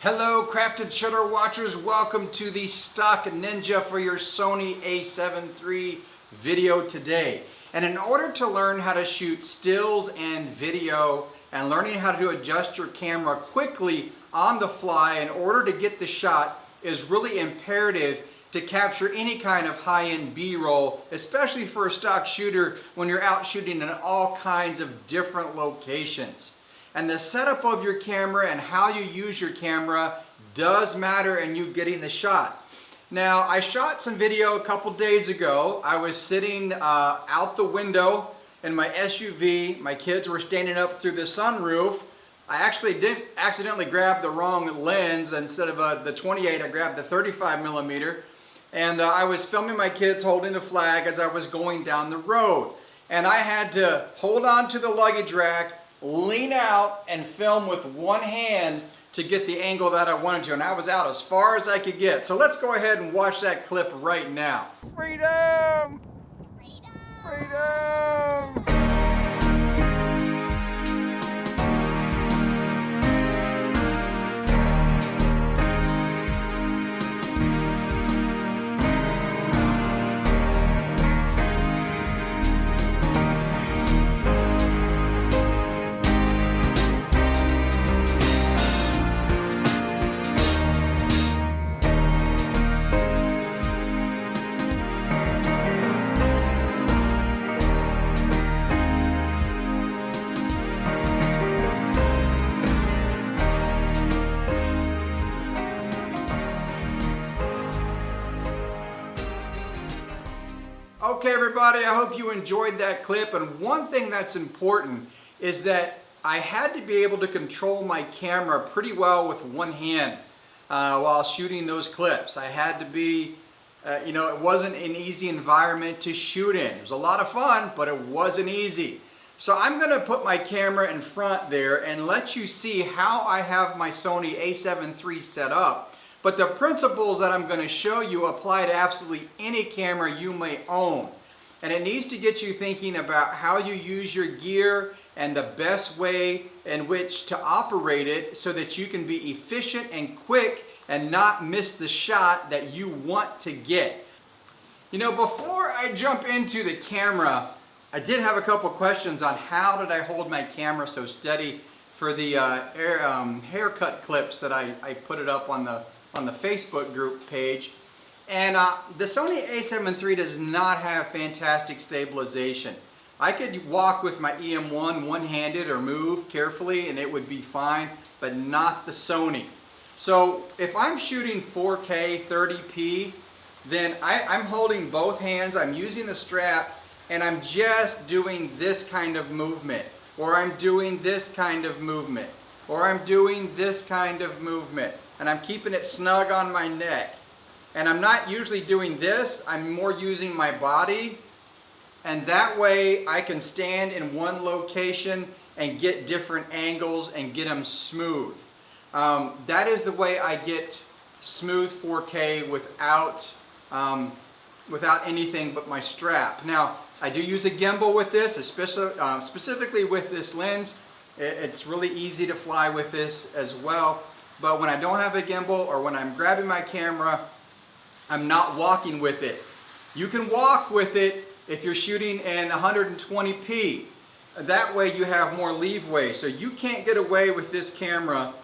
Hello crafted shutter watchers, welcome to the Stock Ninja for your Sony A7 III video today. And in order to learn how to shoot stills and video and learning how to adjust your camera quickly on the fly in order to get the shot is really imperative to capture any kind of high-end B-roll, especially for a stock shooter when you're out shooting in all kinds of different locations. And the setup of your camera and how you use your camera does matter in you getting the shot. Now, I shot some video a couple days ago. I was sitting out the window in my SUV. My kids were standing up through the sunroof. I actually did accidentally grab the wrong lens. Instead of the 28, I grabbed the 35mm. And I was filming my kids holding the flag as I was going down the road. And I had to hold on to the luggage rack, lean out and film with one hand to get the angle that I wanted to, and I was out as far as I could get. So let's go ahead and watch that clip right now. Freedom! Freedom! Freedom! Okay everybody, I hope you enjoyed that clip, and one thing that's important is that I had to be able to control my camera pretty well with one hand while shooting those clips. I had to be, it wasn't an easy environment to shoot in. It was a lot of fun, but it wasn't easy. So I'm going to put my camera in front there and let you see how I have my Sony A7 III set up. But the principles that I'm going to show you apply to absolutely any camera you may own. And it needs to get you thinking about how you use your gear and the best way in which to operate it so that you can be efficient and quick and not miss the shot that you want to get. You know, before I jump into the camera, I did have a couple questions on how did I hold my camera so steady for the haircut clips that I put it up on the Facebook group page. And the Sony A7 III does not have fantastic stabilization. I could walk with my EM1 one-handed or move carefully and it would be fine, but not the Sony. So if I'm shooting 4K 30p, then I'm holding both hands, I'm using the strap, and I'm just doing this kind of movement, or I'm doing this kind of movement, or I'm doing this kind of movement, and I'm keeping it snug on my neck. And I'm not usually doing this, I'm more using my body, and that way I can stand in one location and get different angles and get them smooth. That is the way I get smooth 4K without anything but my strap. Now, I do use a gimbal with this, specifically with this lens. It's really easy to fly with this as well. But when I don't have a gimbal or when I'm grabbing my camera, I'm not walking with it. You can walk with it if you're shooting in 120p. That way you have more leeway. So you can't get away with this camera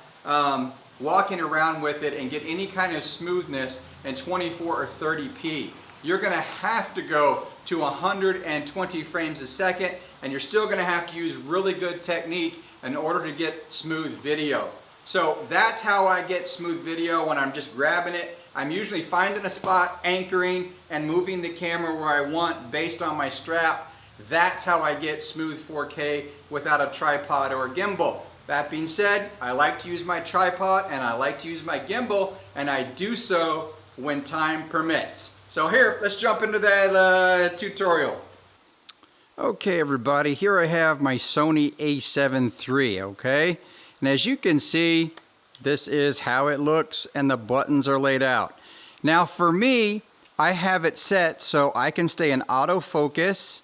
walking around with it and get any kind of smoothness in 24 or 30p. You're going to have to go to 120 frames a second, and you're still going to have to use really good technique in order to get smooth video. So that's how I get smooth video when I'm just grabbing it. I'm usually finding a spot, anchoring, and moving the camera where I want based on my strap. That's how I get smooth 4K without a tripod or a gimbal. That being said, I like to use my tripod and I like to use my gimbal, and I do so when time permits. So here, let's jump into that tutorial. Okay everybody, here I have my Sony A7 III, okay? And as you can see, this is how it looks and the buttons are laid out. Now for me, I have it set so I can stay in autofocus.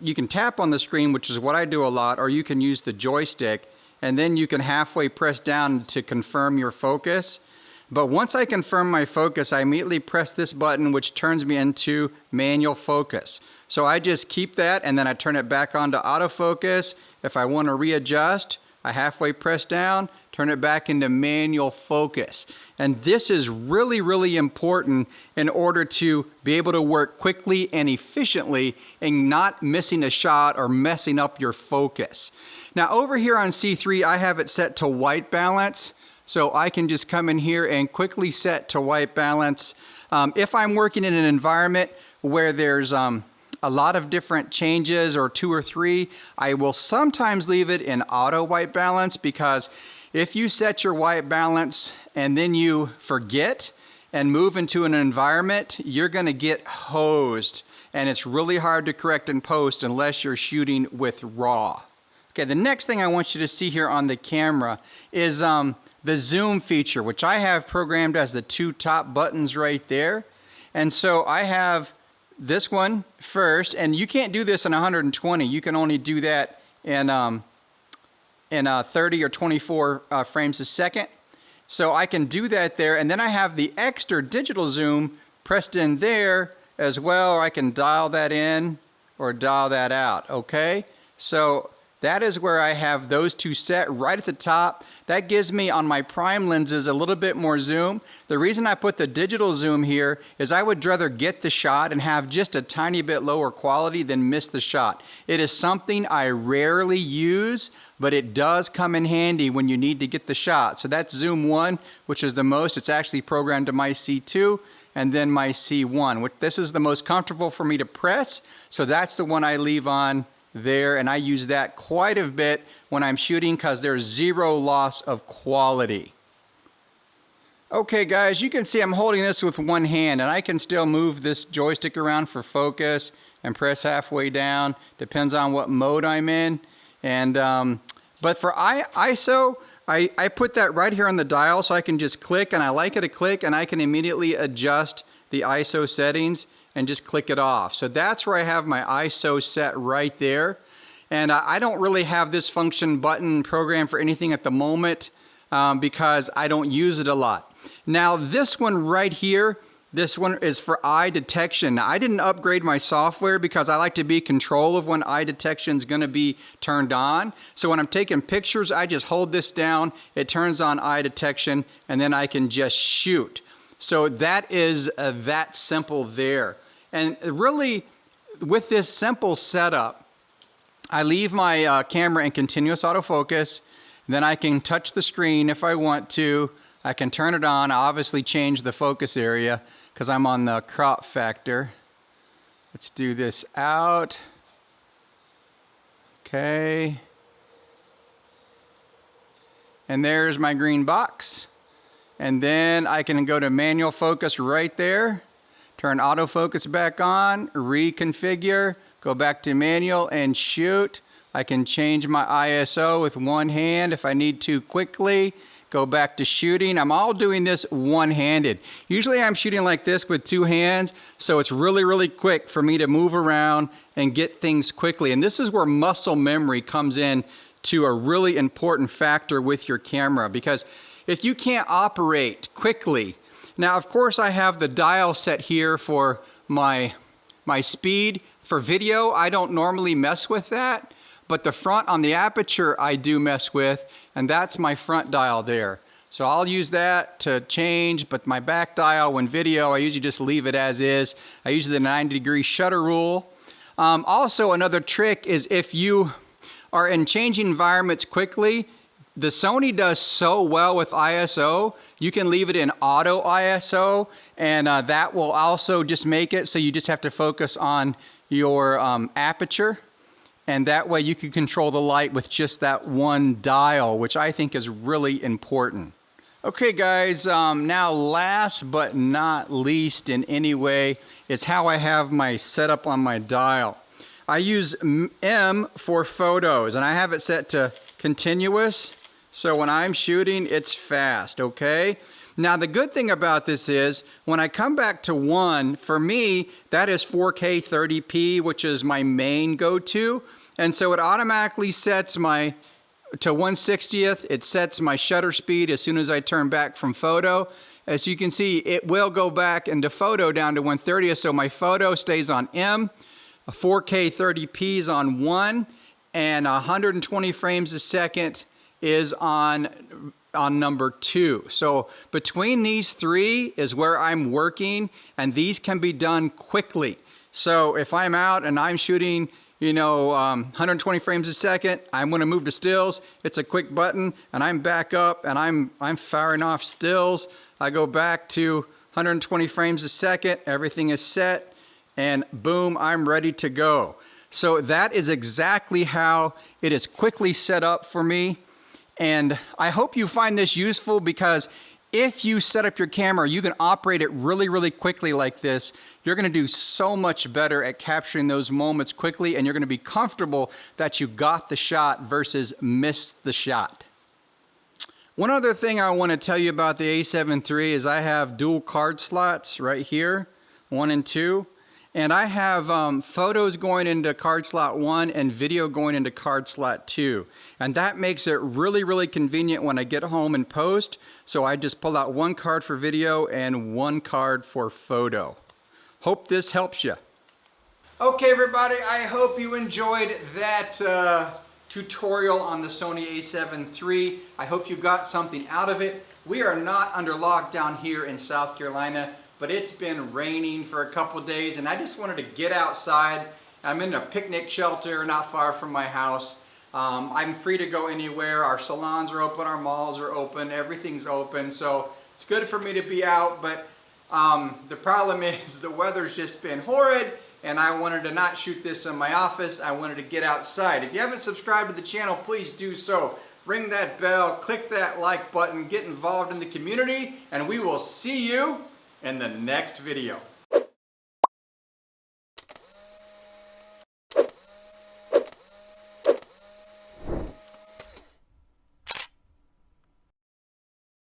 You can tap on the screen, which is what I do a lot, or you can use the joystick and then you can halfway press down to confirm your focus. But once I confirm my focus, I immediately press this button, which turns me into manual focus. So I just keep that, and then I turn it back on to autofocus. If I want to readjust, I halfway press down, turn it back into manual focus. And this is really, really important in order to be able to work quickly and efficiently and not missing a shot or messing up your focus. Now over here on C3, I have it set to white balance. So I can just come in here and quickly set to white balance. If I'm working in an environment where there's a lot of different changes or 2 or 3, I will sometimes leave it in auto white balance, because if you set your white balance and then you forget and move into an environment, you're gonna get hosed, and it's really hard to correct in post unless you're shooting with RAW. Okay, the next thing I want you to see here on the camera is the zoom feature, which I have programmed as the 2 top buttons right there. And so I have this one first, and you can't do this in 120. You can only do that in 30 or 24 frames a second. So I can do that there, and then I have the extra digital zoom pressed in there as well, or I can dial that in or dial that out, okay? So that is where I have those 2 set right at the top. That gives me, on my prime lenses, a little bit more zoom. The reason I put the digital zoom here is I would rather get the shot and have just a tiny bit lower quality than miss the shot. It is something I rarely use, but it does come in handy when you need to get the shot. So that's zoom 1, which is the most. It's actually programmed to my C2 and then my C1. This is the most comfortable for me to press, so that's the one I leave on there, and I use that quite a bit when I'm shooting because there's 0 loss of quality. Okay guys, you can see I'm holding this with one hand, and I can still move this joystick around for focus and press halfway down. Depends on what mode I'm in. And but for ISO, I put that right here on the dial, so I can just click, and I like it to click, and I can immediately adjust the ISO settings and just click it off. So that's where I have my ISO set right there. And I don't really have this function button programmed for anything at the moment because I don't use it a lot. Now this one right here, this one is for eye detection. Now, I didn't upgrade my software because I like to be in control of when eye detection is going to be turned on. So when I'm taking pictures, I just hold this down, it turns on eye detection, and then I can just shoot. So that is that simple there. And really, with this simple setup, I leave my camera in continuous autofocus. Then I can touch the screen if I want to. I can turn it on. I obviously change the focus area because I'm on the crop factor. Let's do this out. Okay. And there's my green box. And then I can go to manual focus right there, turn autofocus back on, reconfigure, go back to manual and shoot. I can change my ISO with one hand if I need to quickly, go back to shooting. I'm all doing this one-handed. Usually I'm shooting like this with 2 hands, so it's really, really quick for me to move around and get things quickly. And this is where muscle memory comes in to a really important factor with your camera, because if you can't operate quickly, now of course I have the dial set here for my speed. For video, I don't normally mess with that, but the front on the aperture I do mess with, and that's my front dial there. So I'll use that to change, but my back dial when video, I usually just leave it as is. I use the 90-degree shutter rule. Also another trick is if you are in changing environments quickly, the Sony does so well with ISO, you can leave it in auto ISO, and that will also just make it so you just have to focus on your aperture, and that way you can control the light with just that one dial, which I think is really important. Okay guys, now last but not least in any way is how I have my setup on my dial. I use M for photos, and I have it set to continuous. So when I'm shooting, it's fast, okay? Now the good thing about this is, when I come back to 1, for me, that is 4K 30p, which is my main go-to. And so it automatically sets my to 1/60th, it sets my shutter speed as soon as I turn back from photo. As you can see, it will go back into photo down to 1/30th, so my photo stays on M, a 4K 30p is on 1, and 120 frames a second is on number 2. So between these three is where I'm working, and these can be done quickly. So if I'm out and I'm shooting, 120 frames a second, I'm going to move to stills. It's a quick button, and I'm back up, and I'm firing off stills. I go back to 120 frames a second. Everything is set, and boom, I'm ready to go. So that is exactly how it is quickly set up for me. And I hope you find this useful, because if you set up your camera, you can operate it really, really quickly like this. You're going to do so much better at capturing those moments quickly, and you're going to be comfortable that you got the shot versus missed the shot. One other thing I want to tell you about the A7 III is I have dual card slots right here, 1 and 2. And I have photos going into card slot 1 and video going into card slot 2. And that makes it really, really convenient when I get home and post. So I just pull out 1 card for video and 1 card for photo. Hope this helps you. Okay, everybody, I hope you enjoyed that tutorial on the Sony A7 III. I hope you got something out of it. We are not under lockdown here in South Carolina, but it's been raining for a couple days, and I just wanted to get outside. I'm in a picnic shelter not far from my house. I'm free to go anywhere. Our salons are open, our malls are open, everything's open, so it's good for me to be out, but the problem is the weather's just been horrid, and I wanted to not shoot this in my office. I wanted to get outside. If you haven't subscribed to the channel, please do so. Ring that bell, click that like button, get involved in the community, and we will see you in the next video.